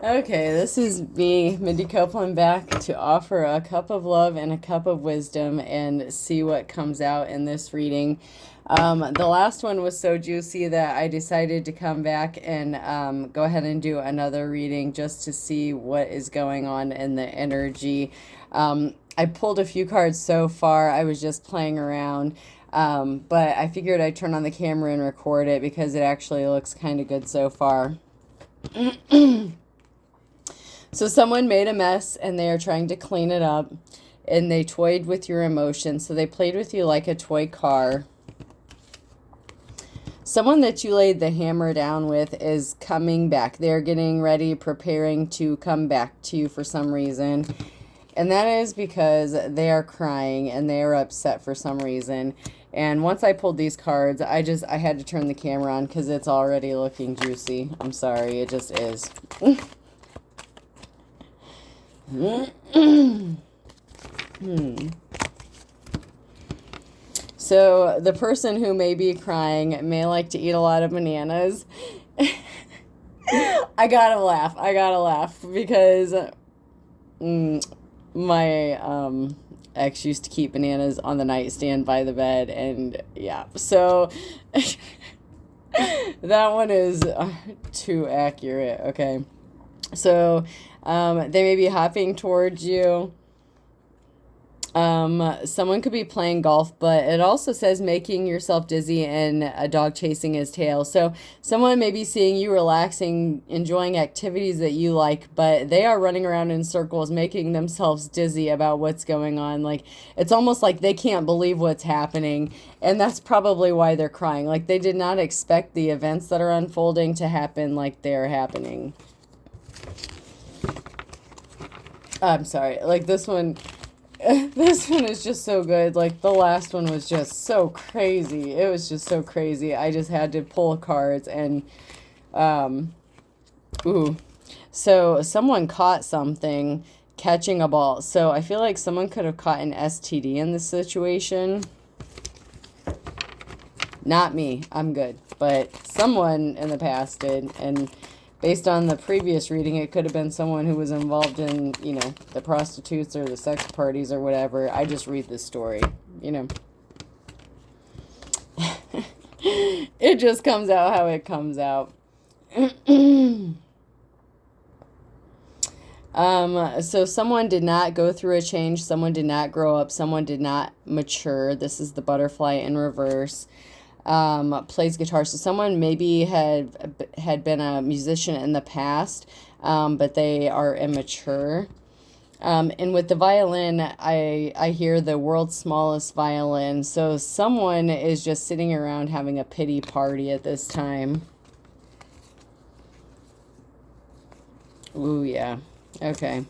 Okay, this is me, Mindy Copeland, back to offer a cup of love and a cup of wisdom and see what comes out in this reading. The last one was so juicy that I decided to come back and go ahead and do another reading just to see what is going on in the energy. I pulled a few cards so far. I was just playing around. But I figured I'd turn on the camera and record it because it actually looks kind of good so far. So someone made a mess and they are trying to clean it up, and they toyed with your emotions. So they played with you like a toy car. Someone that you laid the hammer down with is coming back. They're getting ready, preparing to come back to you for some reason. And that is because they are crying and they are upset for some reason. And once I pulled these cards, I had to turn the camera on because it's already looking juicy. I'm sorry, it just is. So the person who may be crying may like to eat a lot of bananas. I gotta laugh because my ex used to keep bananas on the nightstand by the bed, and yeah, so that one is too accurate. Okay, so they may be hopping towards you. Someone could be playing golf, but it also says making yourself dizzy and a dog chasing his tail. So someone may be seeing you relaxing, enjoying activities that you like, but they are running around in circles, making themselves dizzy about what's going on. Like, it's almost like they can't believe what's happening. And that's probably why they're crying. Like, they did not expect the events that are unfolding to happen like they're happening. I'm sorry. Like, this one is just so good. Like, the last one was just so crazy. It was just so crazy. I just had to pull cards and ooh. So someone caught something catching a ball. So I feel like someone could have caught an STD in this situation. Not me. I'm good. But someone in the past did, and based on the previous reading, it could have been someone who was involved in, the prostitutes or the sex parties or whatever. I just read this story, It just comes out how it comes out. So someone did not go through a change. Someone did not grow up. Someone did not mature. This is the butterfly in reverse. Plays guitar. So someone maybe had been a musician in the past, but they are immature. And with the violin, I hear the world's smallest violin. So someone is just sitting around having a pity party at this time. Ooh, yeah. Okay.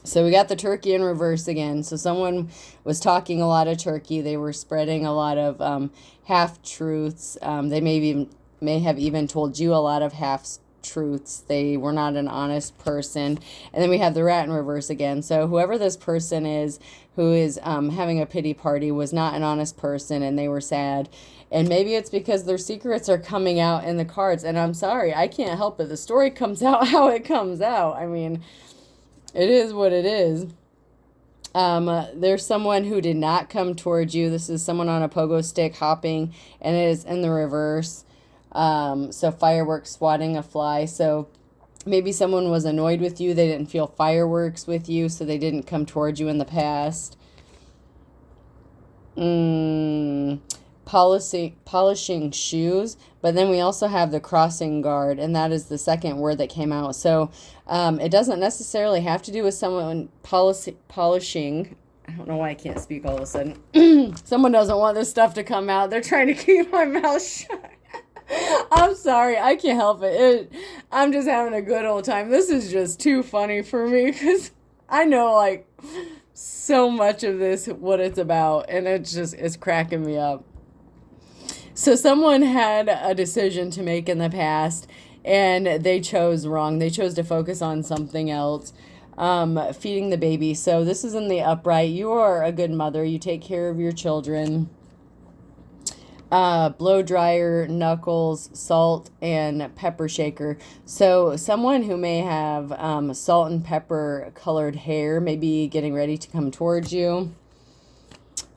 So we got the turkey in reverse again. So someone was talking a lot of turkey. They were spreading a lot of half-truths. They may have even told you a lot of half-truths. They were not an honest person. And then we have the rat in reverse again. So whoever this person is who is having a pity party was not an honest person, and they were sad. And maybe it's because their secrets are coming out in the cards. And I'm sorry, I can't help it. The story comes out how it comes out. I mean, it is what it is. There's someone who did not come towards you. This is someone on a pogo stick hopping, and it is in the reverse. So fireworks swatting a fly. So maybe someone was annoyed with you. They didn't feel fireworks with you, so they didn't come towards you in the past. Polishing shoes. But then we also have the crossing guard, and that is the second word that came out. So it doesn't necessarily have to do with someone polishing. I don't know why I can't speak all of a sudden. Someone doesn't want this stuff to come out. They're trying to keep my mouth shut. I'm sorry. I can't help it. I'm just having a good old time. This is just too funny for me because I know, like, so much of this, what it's about, and it's cracking me up. So someone had a decision to make in the past, and they chose wrong. They chose to focus on something else. Feeding the baby. So this is in the upright. You are a good mother. You take care of your children. blow dryer, knuckles, salt, and pepper shaker. So someone who may have salt and pepper colored hair, maybe getting ready to come towards you.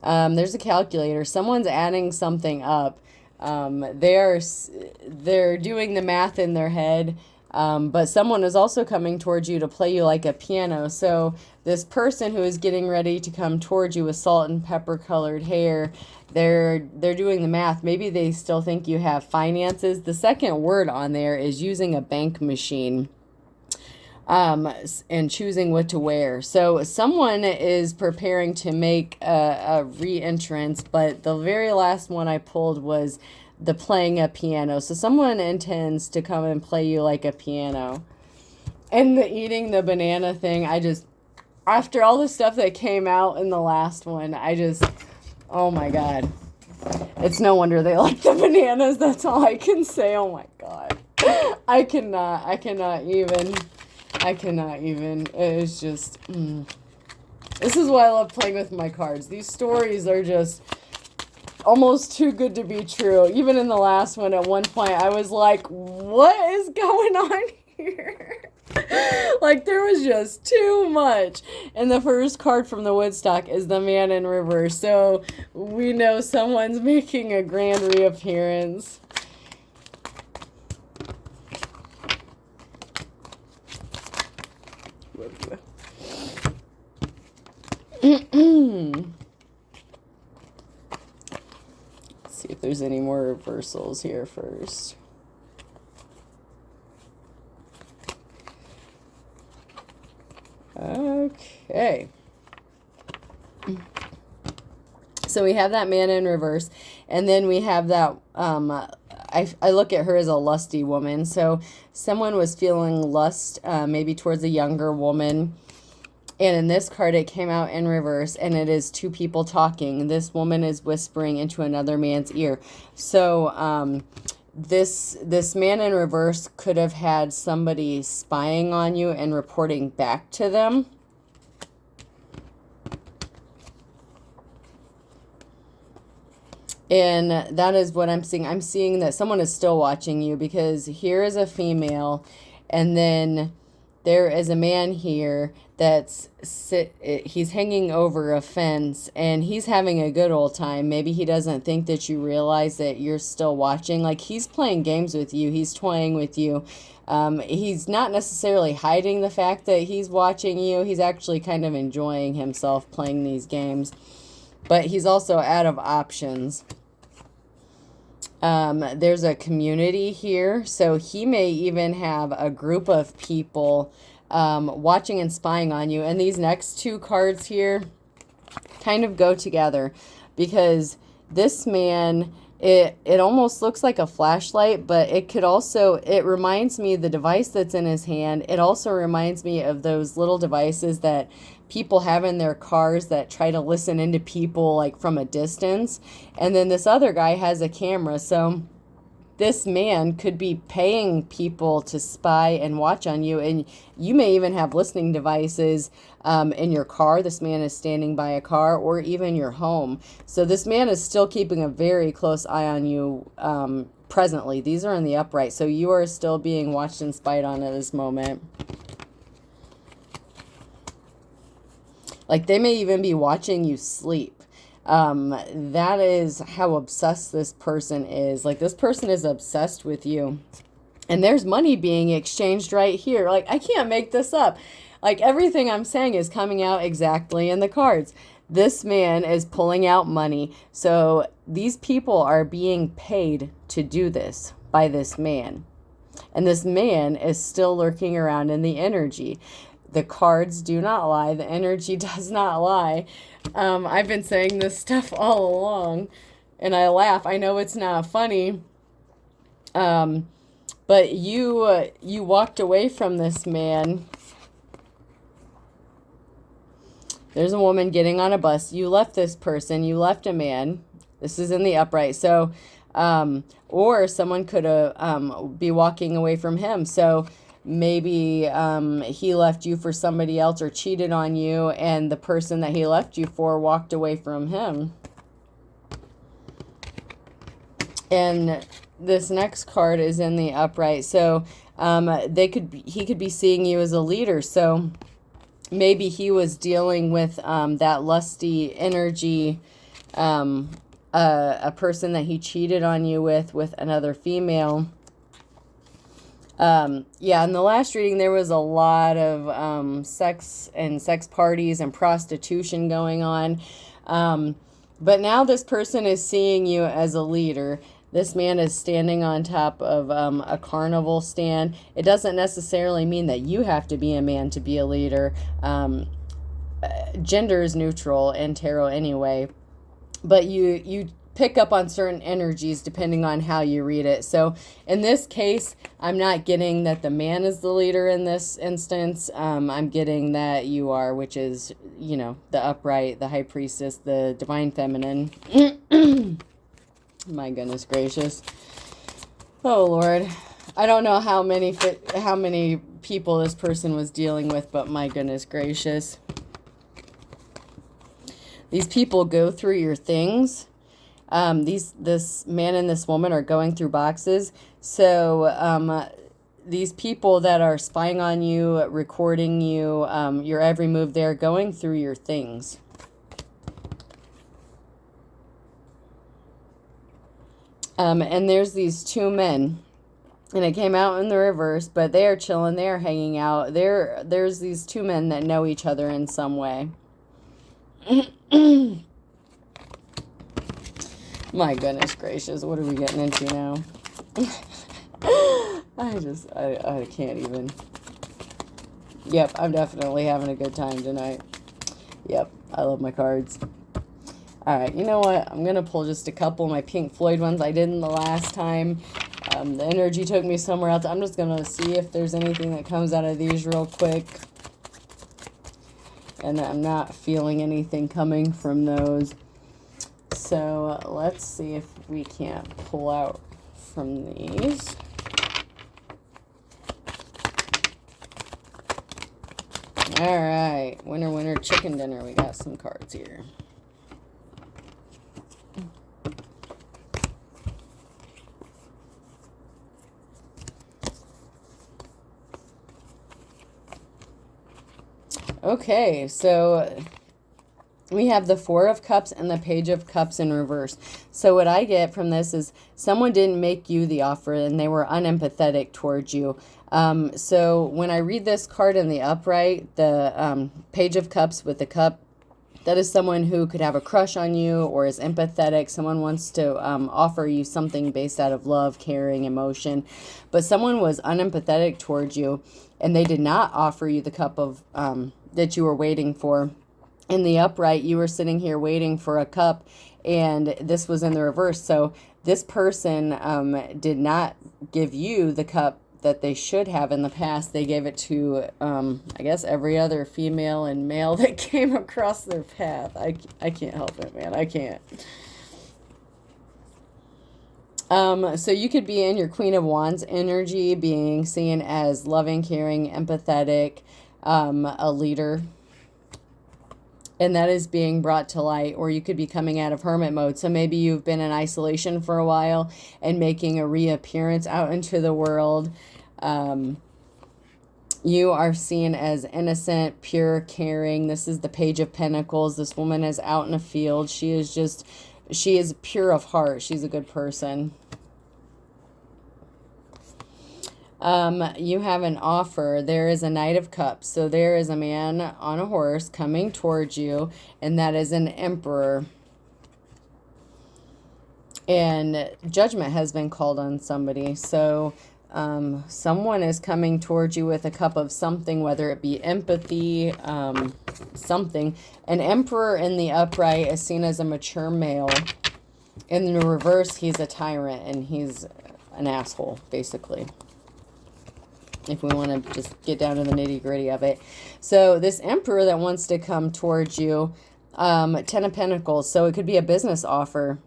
There's a calculator. Someone's adding something up. They're doing the math in their head. But someone is also coming towards you to play you like a piano. So this person who is getting ready to come towards you with salt and pepper colored hair, they're doing the math. Maybe they still think you have finances. The second word on there is using a bank machine. And choosing what to wear. So someone is preparing to make a re-entrance, but the very last one I pulled was the playing a piano. So someone intends to come and play you like a piano. And the eating the banana thing, after all the stuff that came out in the last one, oh my God. It's no wonder they like the bananas. That's all I can say. Oh my God. I cannot even. It is just, This is why I love playing with my cards. These stories are just almost too good to be true. Even in the last one, at one point, I was like, what is going on here? Like, there was just too much. And the first card from the Woodstock is the Man in Reverse. So we know someone's making a grand reappearance. Let's see if there's any more reversals here first. Okay. So we have that Man in Reverse, and then we have that, I look at her as a lusty woman. So someone was feeling lust, maybe towards a younger woman. And in this card, it came out in reverse, and it is two people talking. This woman is whispering into another man's ear. So this man in reverse could have had somebody spying on you and reporting back to them. And that is what I'm seeing. I'm seeing that someone is still watching you, because here is a female, and then there is a man here he's hanging over a fence, and he's having a good old time. Maybe he doesn't think that you realize that you're still watching. Like, he's playing games with you. He's toying with you. He's not necessarily hiding the fact that he's watching you. He's actually kind of enjoying himself playing these games. But he's also out of options. There's a community here. So he may even have a group of people watching and spying on you. And these next two cards here kind of go together, because this man, it almost looks like a flashlight, but it reminds me of the device that's in his hand. It also reminds me of those little devices that people have in their cars that try to listen into people, like, from a distance. And then this other guy has a camera. So this man could be paying people to spy and watch on you, and you may even have listening devices in your car. This man is standing by a car, or even your home. So this man is still keeping a very close eye on you presently. These are in the upright, so you are still being watched and spied on at this moment. Like, they may even be watching you sleep. That is how obsessed this person is. Like, this person is obsessed with you. And there's money being exchanged right here. Like, I can't make this up. Like, everything I'm saying is coming out exactly in the cards. This man is pulling out money. So these people are being paid to do this by this man. And this man is still lurking around in the energy. The cards do not lie. The energy does not lie. I've been saying this stuff all along, and I laugh. I know it's not funny, but you walked away from this man. There's a woman getting on a bus. You left this person. You left a man. This is in the upright. So, or someone could be walking away from him. So maybe he left you for somebody else, or cheated on you, and the person that he left you for walked away from him. And this next card is in the upright. So he could be seeing you as a leader. So maybe he was dealing with that lusty energy, a person that he cheated on you with another female. Yeah, in the last reading, there was a lot of sex and sex parties and prostitution going on. But now this person is seeing you as a leader. This man is standing on top of a carnival stand. It doesn't necessarily mean that you have to be a man to be a leader. Gender is neutral in tarot anyway. But you pick up on certain energies depending on how you read it. So in this case, I'm not getting that the man is the leader in this instance. I'm getting that you are, which is, you know, the upright, the high priestess, the divine feminine. My goodness gracious. Oh Lord. I don't know how many people this person was dealing with, but my goodness gracious. These people go through your things. This man and this woman are going through boxes. So these people that are spying on you, recording you, your every move, they're going through your things. And there's these two men, and it came out in the reverse, but they are chilling, they are hanging out. There's these two men that know each other in some way. My goodness gracious, what are we getting into now? I can't even. Yep, I'm definitely having a good time tonight. Yep, I love my cards. Alright, you know what? I'm going to pull just a couple of my Pink Floyd ones I didn't the last time. The energy took me somewhere else. I'm just going to see if there's anything that comes out of these real quick. And I'm not feeling anything coming from those. So let's see if we can't pull out from these. All right, winner, winner, chicken dinner. We got some cards here. Okay, so we have the Four of Cups and the Page of Cups in reverse. So what I get from this is someone didn't make you the offer and they were unempathetic towards you. So when I read this card in the upright, the Page of Cups with the cup, that is someone who could have a crush on you or is empathetic. Someone wants to offer you something based out of love, caring, emotion. But someone was unempathetic towards you and they did not offer you the cup of that you were waiting for. In the upright, you were sitting here waiting for a cup, and this was in the reverse. So this person did not give you the cup that they should have in the past. They gave it to, I guess, every other female and male that came across their path. I can't help it, man. I can't. So you could be in your Queen of Wands energy, being seen as loving, caring, empathetic, a leader. And that is being brought to light, or you could be coming out of hermit mode. So maybe you've been in isolation for a while and making a reappearance out into the world. You are seen as innocent, pure, caring. This is the Page of Pentacles. This woman is out in a field. She is pure of heart. She's a good person. You have an offer. There is a Knight of Cups. So there is a man on a horse coming towards you, and that is an Emperor. And judgment has been called on somebody. So someone is coming towards you with a cup of something, whether it be empathy, something. An Emperor in the upright is seen as a mature male. In the reverse, he's a tyrant, and he's an asshole, basically, if we want to just get down to the nitty-gritty of it. So this Emperor that wants to come towards you, Ten of Pentacles, so it could be a business offer.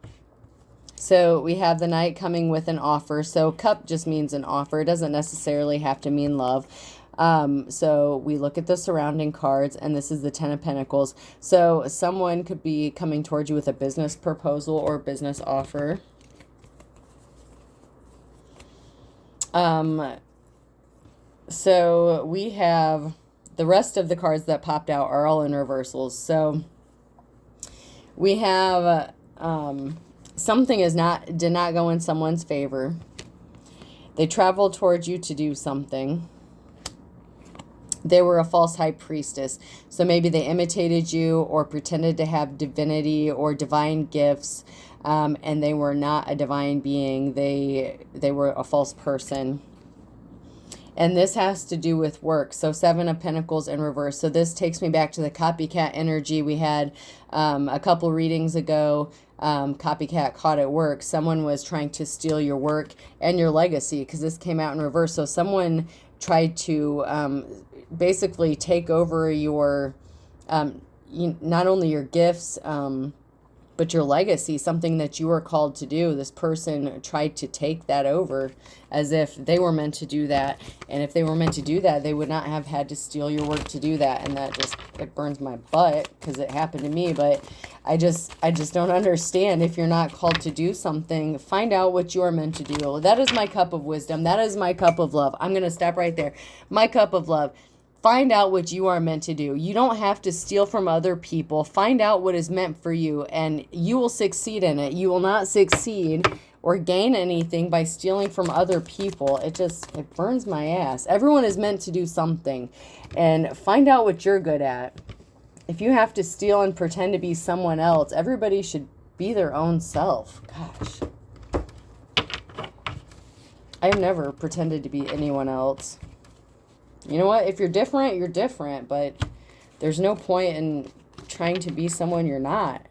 So we have the Knight coming with an offer. So cup just means an offer. It doesn't necessarily have to mean love. So we look at the surrounding cards, and this is the Ten of Pentacles. So someone could be coming towards you with a business proposal or business offer. So we have the rest of the cards that popped out are all in reversals. So we have something did not go in someone's favor. They traveled towards you to do something. They were a false high priestess. So maybe they imitated you or pretended to have divinity or divine gifts, and they were not a divine being. They were a false person. And this has to do with work. So 7 of Pentacles in reverse. So this takes me back to the copycat energy we had a couple readings ago. Copycat caught at work. Someone was trying to steal your work and your legacy, because this came out in reverse. So someone tried to basically take over your, not only your gifts, but your legacy, something that you were called to do. This person tried to take that over as if they were meant to do that. And if they were meant to do that, they would not have had to steal your work to do that. And that just, it burns my butt because it happened to me. But I just don't understand. If you're not called to do something, find out what you are meant to do. That is my cup of wisdom. That is my cup of love. I'm going to stop right there. My cup of love. Find out what you are meant to do. You don't have to steal from other people. Find out what is meant for you, and you will succeed in it. You will not succeed or gain anything by stealing from other people. It burns my ass. Everyone is meant to do something, and find out what you're good at. If you have to steal and pretend to be someone else, everybody should be their own self. Gosh. I've never pretended to be anyone else. You know what? If you're different, you're different. But there's no point in trying to be someone you're not.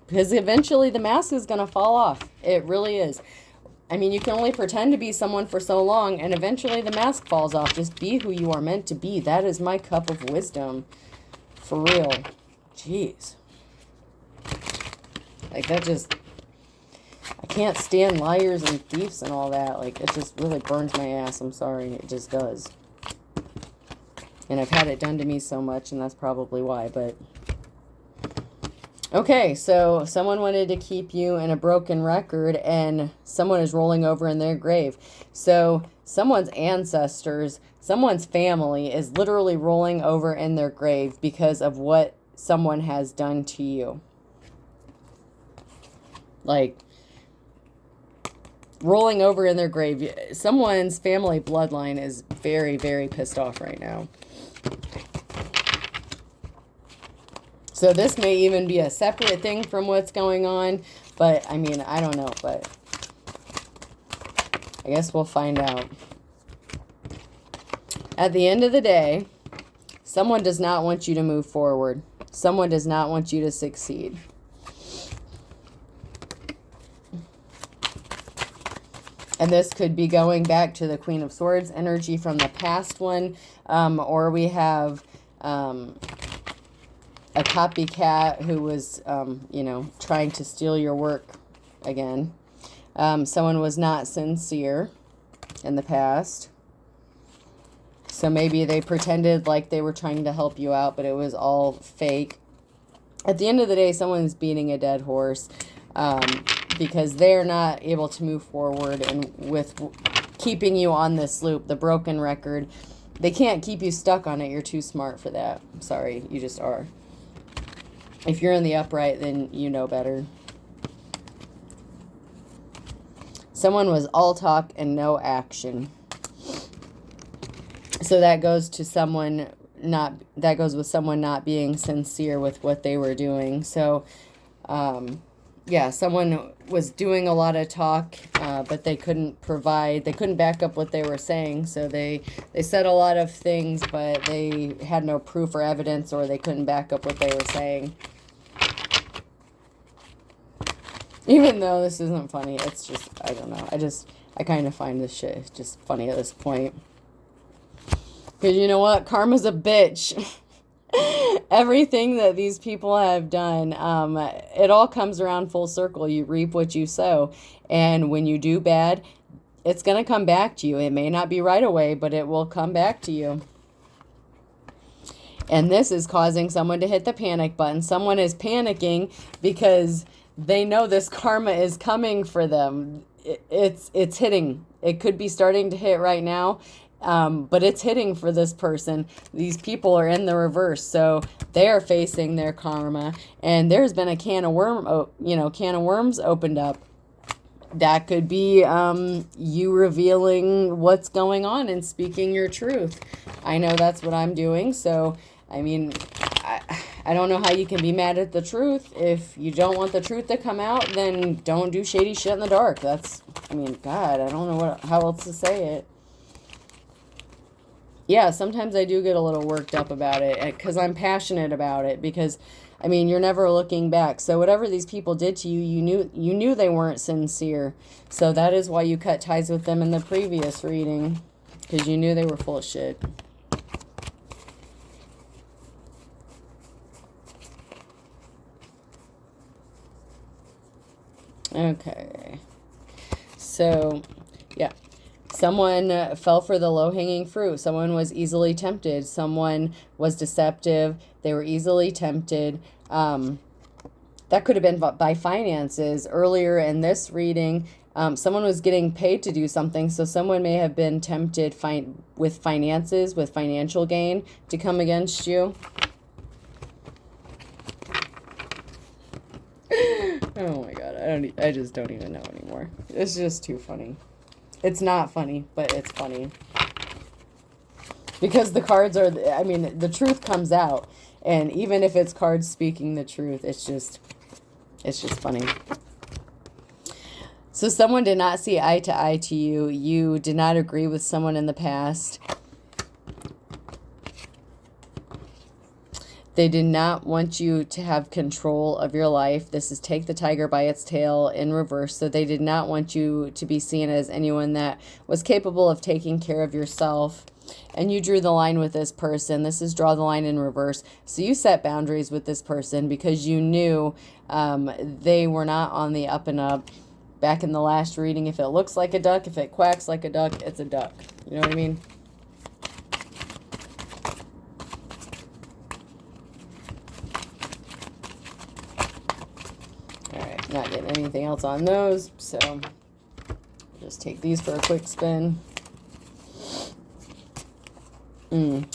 Because eventually the mask is going to fall off. It really is. I mean, you can only pretend to be someone for so long, and eventually the mask falls off. Just be who you are meant to be. That is my cup of wisdom. For real. Jeez. Like, that just... I can't stand liars and thieves and all that. Like, it just really burns my ass. I'm sorry. It just does. And I've had it done to me so much, and that's probably why, but... Okay, so someone wanted to keep you in a broken record, and someone is rolling over in their grave. So someone's ancestors, someone's family is literally rolling over in their grave because of what someone has done to you. Like, rolling over in their grave. Someone's family bloodline is very, very pissed off right now. So this may even be a separate thing from what's going on, but I mean, I don't know, but I guess we'll find out. At the end of the day, someone does not want you to move forward. Someone does not want you to succeed. And this could be going back to the Queen of Swords energy from the past one, or we have a copycat who was, you know, trying to steal your work again. Someone was not sincere in the past. So maybe they pretended like they were trying to help you out, but it was all fake. At the end of the day, someone's beating a dead horse because they're not able to move forward, and with keeping you on this loop, the broken record, they can't keep you stuck on it. You're too smart for that. I'm sorry, you just are. If you're in the upright, then you know better. Someone was all talk and no action. So that goes to someone not, that goes with someone not being sincere with what they were doing. So, yeah, someone was doing a lot of talk, but they couldn't provide, they couldn't back up what they were saying. So they said a lot of things, but they had no proof or evidence, or they couldn't back up what they were saying. Even though this isn't funny, it's just, I don't know. I kind of find this shit just funny at this point. Because you know what? Karma's a bitch. Everything that these people have done, it all comes around full circle. You reap what you sow. And when you do bad, it's going to come back to you. It may not be right away, but it will come back to you. And this is causing someone to hit the panic button. Someone is panicking because they know this karma is coming for them. It's hitting. It could be starting to hit right now. But it's hitting for this person. These people are in the reverse, so they are facing their karma, and there's been a can of worms opened up. That could be you revealing what's going on and speaking your truth. I know that's what I'm doing, so I mean, I don't know how you can be mad at the truth. If you don't want the truth to come out, then don't do shady shit in the dark. That's, I mean, God, I don't know how else to say it. Yeah, sometimes I do get a little worked up about it because I'm passionate about it, because I mean, you're never looking back. So whatever these people did to you, you knew they weren't sincere. So that is why you cut ties with them in the previous reading, because you knew they were full of shit. Okay. So, yeah. Someone fell for the low-hanging fruit. Someone was easily tempted. Someone was deceptive. They were easily tempted. That could have been by finances. Earlier in this reading, someone was getting paid to do something, so someone may have been tempted with finances, with financial gain, to come against you. Oh my God, I just don't even know anymore. It's just too funny. It's not funny, but it's funny. Because the cards are, I mean, the truth comes out. And even if it's cards speaking the truth, it's just funny. So someone did not see eye to eye to you. You did not agree with someone in the past. They did not want you to have control of your life. This is take the tiger by its tail in reverse. So they did not want you to be seen as anyone that was capable of taking care of yourself. And you drew the line with this person. This is draw the line in reverse. So you set boundaries with this person because you knew they were not on the up and up. Back in the last reading, if it looks like a duck, if it quacks like a duck, it's a duck. You know what I mean? Not getting anything else on those, so just take these for a quick spin.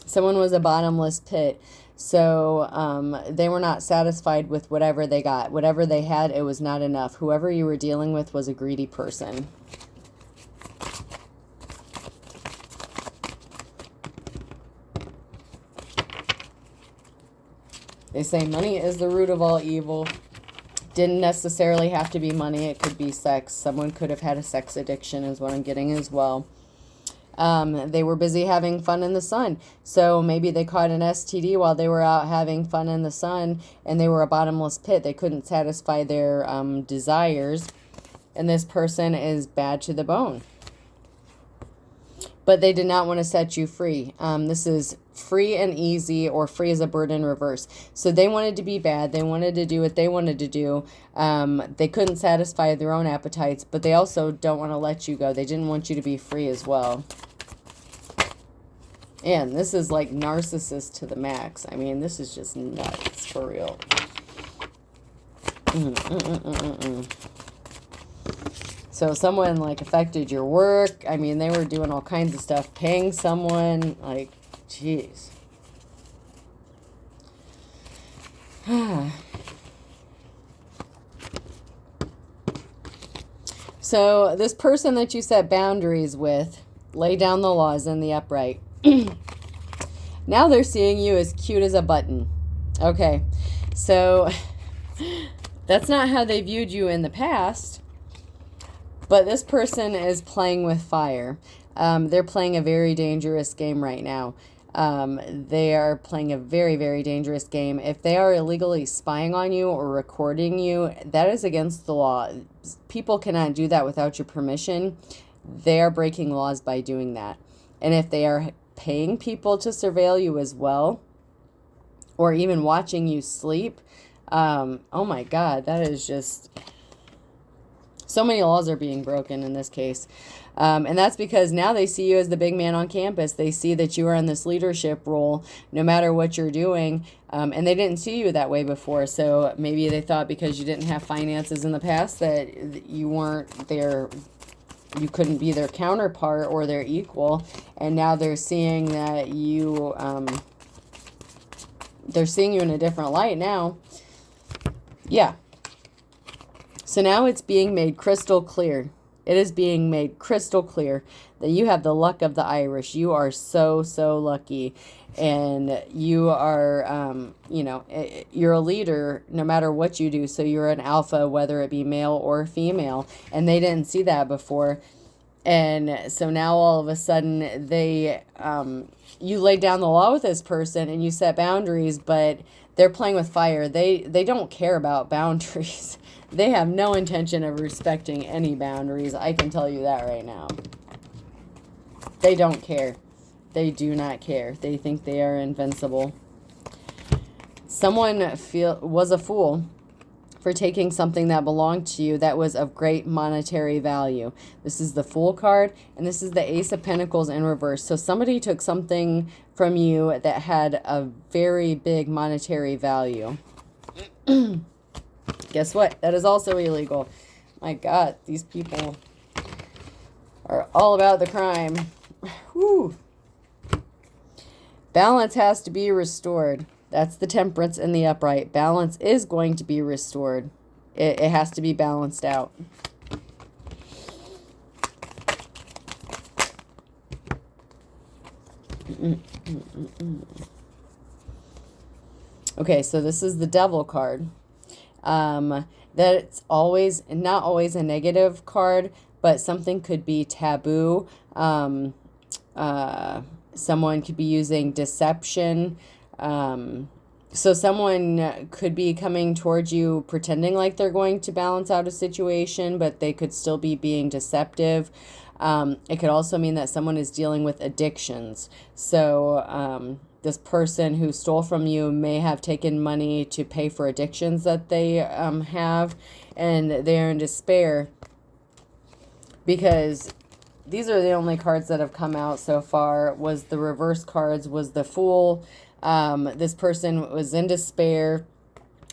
Someone was a bottomless pit, so they were not satisfied with whatever they got. Whatever they had, it was not enough. Whoever you were dealing with was a greedy person. They say money is the root of all evil. Didn't necessarily have to be money. It could be sex. Someone could have had a sex addiction is what I'm getting as well. They were busy having fun in the sun. So maybe they caught an STD while they were out having fun in the sun, and they were a bottomless pit. They couldn't satisfy their desires. And this person is bad to the bone. But they did not want to set you free. This is free and easy, or free as a bird in reverse. So they wanted to be bad. They wanted to do what they wanted to do. They couldn't satisfy their own appetites, but they also don't want to let you go. They didn't want you to be free as well. And this is like narcissist to the max. I mean, this is just nuts, for real. So someone like affected your work. I mean, they were doing all kinds of stuff, paying someone, like, jeez. So this person that you set boundaries with, lay down the laws in the upright. Now they're seeing you as cute as a button. Okay, so that's not how they viewed you in the past. But this person is playing with fire. They're playing a very dangerous game right now. They are playing a very, very dangerous game. If they are illegally spying on you or recording you, that is against the law. People cannot do that without your permission. They are breaking laws by doing that. And if they are paying people to surveil you as well, or even watching you sleep, oh my God, that is just... So many laws are being broken in this case. And that's because now they see you as the big man on campus. They see that you are in this leadership role no matter what you're doing. And they didn't see you that way before. So maybe they thought because you didn't have finances in the past that you weren't their you couldn't be their counterpart or their equal. And now they're seeing that you, they're seeing you in a different light now. Yeah. So now it's being made crystal clear. It is being made crystal clear that you have the luck of the Irish. You are so, so lucky. And you are, you know, you're a leader no matter what you do. So you're an alpha, whether it be male or female. And they didn't see that before. And so now all of a sudden they, you laid down the law with this person and you set boundaries, but they're playing with fire. They don't care about boundaries. They have no intention of respecting any boundaries. I can tell you that right now. They don't care. They do not care. They think they are invincible. Someone was a fool for taking something that belonged to you that was of great monetary value. This is the Fool card, and this is the Ace of Pentacles in reverse. So somebody took something from you that had a very big monetary value. Guess what? That is also illegal. My God, these people are all about the crime. Whew. Balance has to be restored. That's the Temperance in the upright. Balance is going to be restored. It has to be balanced out. Okay, so this is the Devil card. That's always, not always a negative card, but something could be taboo. Someone could be using deception. So someone could be coming towards you pretending like they're going to balance out a situation, but they could still be being deceptive. It could also mean that someone is dealing with addictions. So this person who stole from you may have taken money to pay for addictions that they have, and they're in despair because these are the only cards that have come out so far. Was the reverse cards, was the Fool. This person was in despair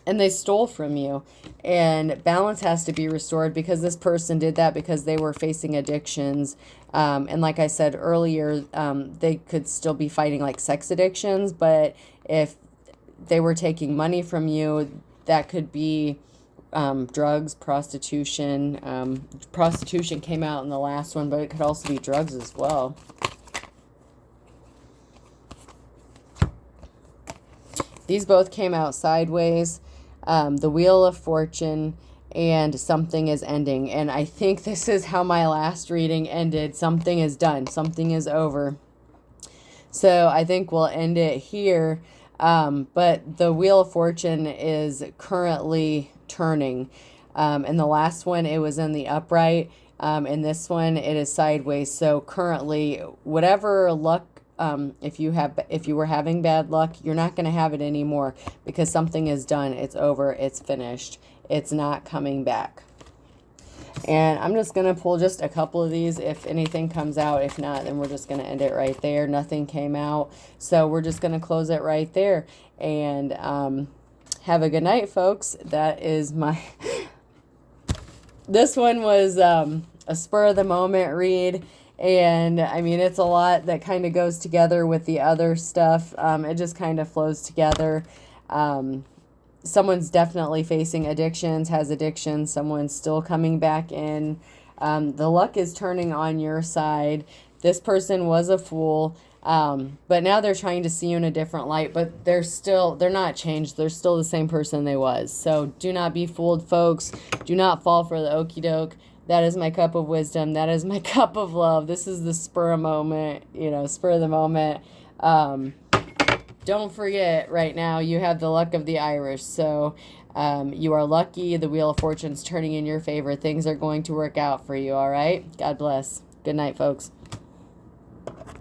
and they stole from you, and balance has to be restored because this person did that because they were facing addictions. And like I said earlier, they could still be fighting like sex addictions, but if they were taking money from you, that could be drugs, prostitution. Prostitution came out in the last one, but it could also be drugs as well. These both came out sideways. The Wheel of Fortune and something is ending. And I think this is how my last reading ended. Something is done. Something is over. So I think we'll end it here. But the Wheel of Fortune is currently turning. In the last one, it was in the upright. In this one, it is sideways. So currently, whatever luck, if you were having bad luck, you're not going to have it anymore because something is done. It's over. It's finished. It's not coming back. And I'm just going to pull just a couple of these if anything comes out. If not, then we're just going to end it right there. Nothing came out. So we're just going to close it right there. And have a good night, folks. That is my... This one was a spur of the moment read. And I mean, it's a lot that kind of goes together with the other stuff. It just kind of flows together. Someone's definitely facing addictions, has addictions. Someone's still coming back in. The luck is turning on your side. This person was a fool. But now they're trying to see you in a different light, but they're not changed. They're still the same person they was. So do not be fooled, folks. Do not fall for the okie doke. That is my cup of wisdom. That is my cup of love. This is the spur of the moment. Don't forget, right now, you have the luck of the Irish. So you are lucky. The Wheel of Fortune's turning in your favor. Things are going to work out for you, all right? God bless. Good night, folks.